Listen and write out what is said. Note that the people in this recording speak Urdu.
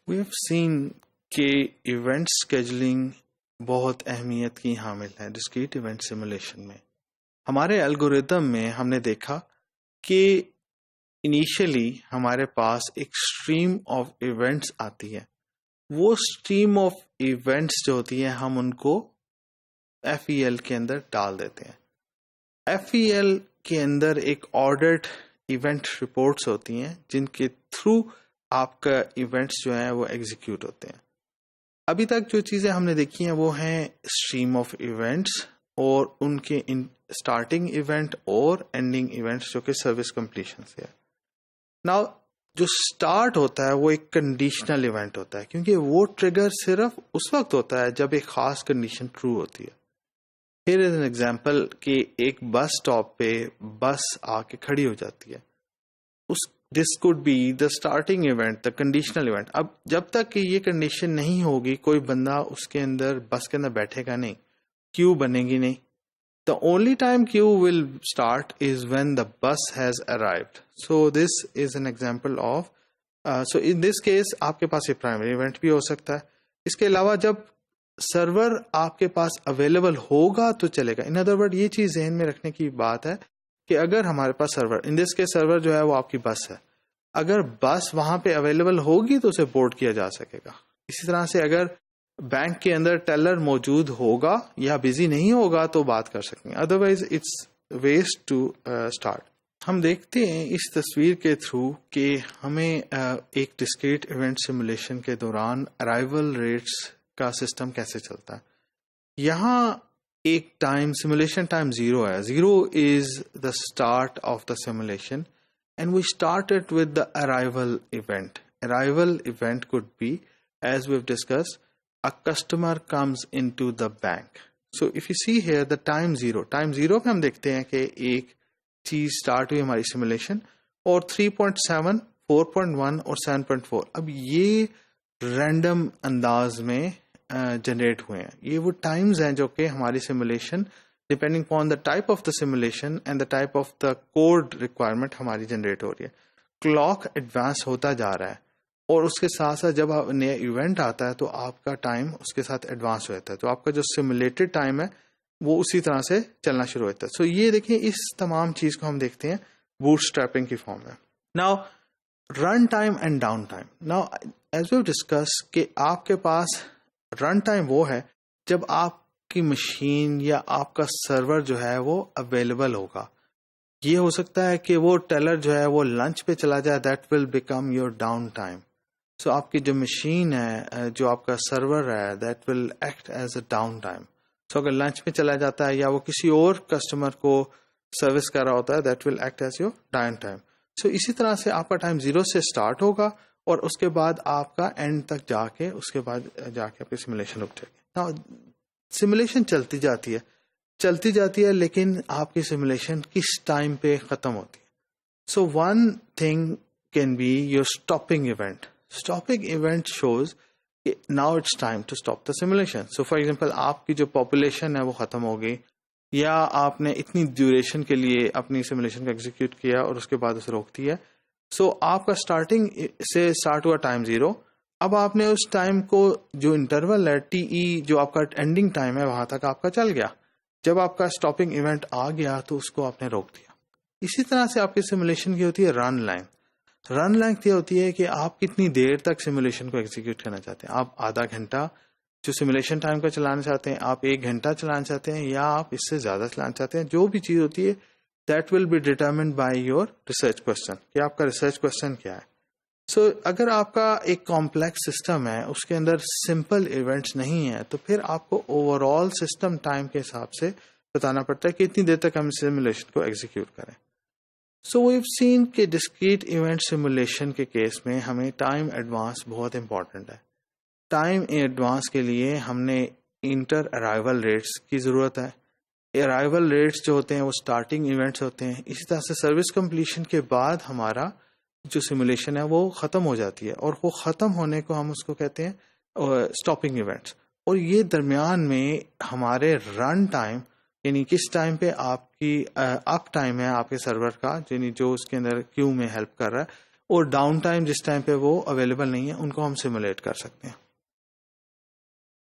وی ہیو سین کہ ایونٹ اسکیجولنگ بہت اہمیت کی حامل ہے ڈسکریٹ ایونٹ سیمولیشن میں. ہمارے الگوریدم میں ہم نے دیکھا کہ انیشلی ہمارے پاس ایک اسٹریم آف ایونٹس آتی ہے. وہ اسٹریم آف ایونٹس جو ہوتی ہے ہم ان کو ایف ای ایل کے اندر ڈال دیتے ہیں. ایف ای ایل کے اندر ایک آرڈرڈ ایونٹ رپورٹس ہوتی ہیں جن کے تھرو آپ کا ایونٹس جو ہیں وہ ایگزیکیوٹ ہوتے ہیں. ابھی تک جو چیزیں ہم نے دیکھی ہیں وہ ہیں اسٹریم آف ایونٹس اور ان کے اسٹارٹنگ ایونٹ اور اینڈنگ ایونٹس جو کہ سروس کمپلیشن سے ہے. ناؤ جو اسٹارٹ ہوتا ہے وہ ایک کنڈیشنل ایونٹ ہوتا ہے کیونکہ وہ ٹریگر صرف اس وقت ہوتا ہے جب ایک خاص کنڈیشن ٹرو ہوتی ہے. ہیئر از این ایگزامپل کہ ایک بس اسٹاپ پہ بس آ کے کھڑی ہو جاتی ہے. This code B the starting event, the conditional event. اب جب تک کہ یہ کنڈیشن نہیں ہوگی کوئی بندہ اس کے اندر بس کے اندر بیٹھے گا نہیں, کیو بنے گی نہیں. The only time queue will start is when the bus has arrived. So this is an example of so in this case آپ کے پاس یہ پرائمری ایونٹ بھی ہو سکتا ہے. اس کے علاوہ جب سرور آپ کے پاس اویلیبل ہوگا تو چلے گا. ان ادر ورڈ یہ چیز ذہن میں رکھنے کی بات ہے کہ اگر ہمارے پاس سرور, ان دس کے سرور جو ہے وہ آپ کی بس ہے, اگر بس وہاں پہ اویلیبل ہوگی تو اسے بورڈ کیا جا سکے گا. اسی طرح سے اگر بینک کے اندر ٹیلر موجود ہوگا یا بزی نہیں ہوگا تو بات کر سکیں گے, otherwise it's waste to start. ہم دیکھتے ہیں اس تصویر کے تھرو کہ ہمیں ایک ڈسکریٹ ایونٹ سیمولیشن کے دوران ارائیول ریٹس کا سسٹم کیسے چلتا ہے. یہاں ایک ٹائم سیمولیشن ٹائم 0 ہے. 0 is the start of the simulation and we started with the arrival event. Arrival event code B, as we've discussed, a customer comes into the bank. So if you see here the time 0 پہ ہم دیکھتے ہیں کہ ایک چیز سٹارٹ ہوئی ہماری سیمولیشن اور 3.7 4.1 اور 7.4 اب یہ رینڈم انداز میں جنریٹ ہوئے ہیں. یہ وہ ٹائمز ہیں جو کہ ہماری simulation depending upon the type of the simulation and the type of the code requirement ہماری جنریٹ ہو رہی ہے. کلاک ایڈوانس ہوتا جا رہا ہے اور اس کے ساتھ ساتھ جب نیا ایونٹ آتا ہے تو آپ کا ٹائم اس کے ساتھ ایڈوانس ہو جاتا ہے. تو آپ کا جو سیمولیٹڈ ٹائم ہے وہ اسی طرح سے چلنا شروع ہوتا ہے. سو یہ دیکھیں اس تمام چیز کو ہم دیکھتے ہیں بوٹ اسٹریپنگ کی فارم میں. Now run time and down time. Now as we discuss کہ آپ کے پاس رن ٹائم وہ ہے جب آپ کی مشین یا آپ کا سرور جو ہے وہ اویلیبل ہوگا. یہ ہو سکتا ہے کہ وہ ٹیلر جو ہے وہ لنچ پہ چلا جائے, that will become your down time. So آپ کی جو مشین ہے, جو آپ کا سرور ہے, that will act as a down time. So اگر لنچ میں چلا جاتا ہے یا وہ کسی اور کسٹمر کو سروس کر رہا ہوتا ہے, that will act as your down time. So اسی طرح سے آپ کا ٹائم 0 سے اسٹارٹ ہوگا اور اس کے بعد آپ کا اینڈ تک جا کے اس کے بعد جا کے آپ کی سیمولیشن رک جائے گی. سیمولیشن چلتی جاتی ہے لیکن آپ کی سیمولیشن کس ٹائم پہ ختم ہوتی ہے. So one thing can be your stopping event. Stopping event shows کہ now it's time to stop the simulation. So for example آپ کی جو پاپولیشن ہے وہ ختم ہو گئی یا آپ نے اتنی ڈیوریشن کے لیے اپنی سیمولیشن کو ایگزیکیوٹ کیا اور اس کے بعد اسے روک دیا. سو آپ کا اسٹارٹنگ سے اسٹارٹ ہوا ٹائم 0. اب آپ نے اس ٹائم کو جو انٹرول ہے ٹی ای جو آپ کا اینڈنگ ٹائم ہے وہاں تک آپ کا چل گیا. جب آپ کا اسٹاپنگ ایونٹ آ گیا تو اس کو آپ نے روک دیا. اسی طرح سے آپ کی سیمولیشن کی ہوتی ہے رن لینتھ. رن لینتھ یہ ہوتی ہے کہ آپ کتنی دیر تک سیمولیشن کو ایگزیکیوٹ کرنا چاہتے ہیں. آپ آدھا گھنٹہ جو سیمولیشن ٹائم کا چلانا چاہتے ہیں, آپ 1 گھنٹہ چلانا چاہتے ہیں یا آپ اس سے زیادہ چلانا چاہتے ہیں. جو بھی چیز ہوتی ہے that will be determined by your research question کہ آپ کا ریسرچ کوشچن کیا ہے. سو اگر آپ کا ایک کمپلیکس سسٹم ہے اس کے اندر سمپل ایونٹس نہیں ہے تو پھر آپ کو اوور آل سسٹم ٹائم کے حساب سے بتانا پڑتا ہے کہ اتنی دیر تک ہم سیمولیشن کو ایگزیکیوٹ کریں. سو ویو سین کہ ڈسکریٹ ایونٹ سیمولیشن کے کیس میں ہمیں ٹائم ایڈوانس بہت امپورٹنٹ ہے. ٹائم ایڈوانس کے لیے ہم نے انٹر ارائیول ریٹس کی ضرورت ہے. ارائیول ریٹس جو ہوتے ہیں وہ اسٹارٹنگ ایونٹس ہوتے ہیں. اسی طرح سے سروس کمپلیشن کے بعد ہمارا جو سیمولیشن ہے وہ ختم ہو جاتی ہے اور وہ ختم ہونے کو ہم اس کو کہتے ہیں اسٹاپنگ ایونٹس. اور یہ درمیان میں ہمارے رن ٹائم یعنی کس ٹائم پہ آپ کی اپ ٹائم ہے آپ کے سرور کا یعنی جو اس کے اندر کیو میں ہیلپ کر رہا ہے اور ڈاؤن ٹائم جس ٹائم پہ وہ اویلیبل نہیں ہے ان کو ہم سیمولیٹ کر سکتے ہیں.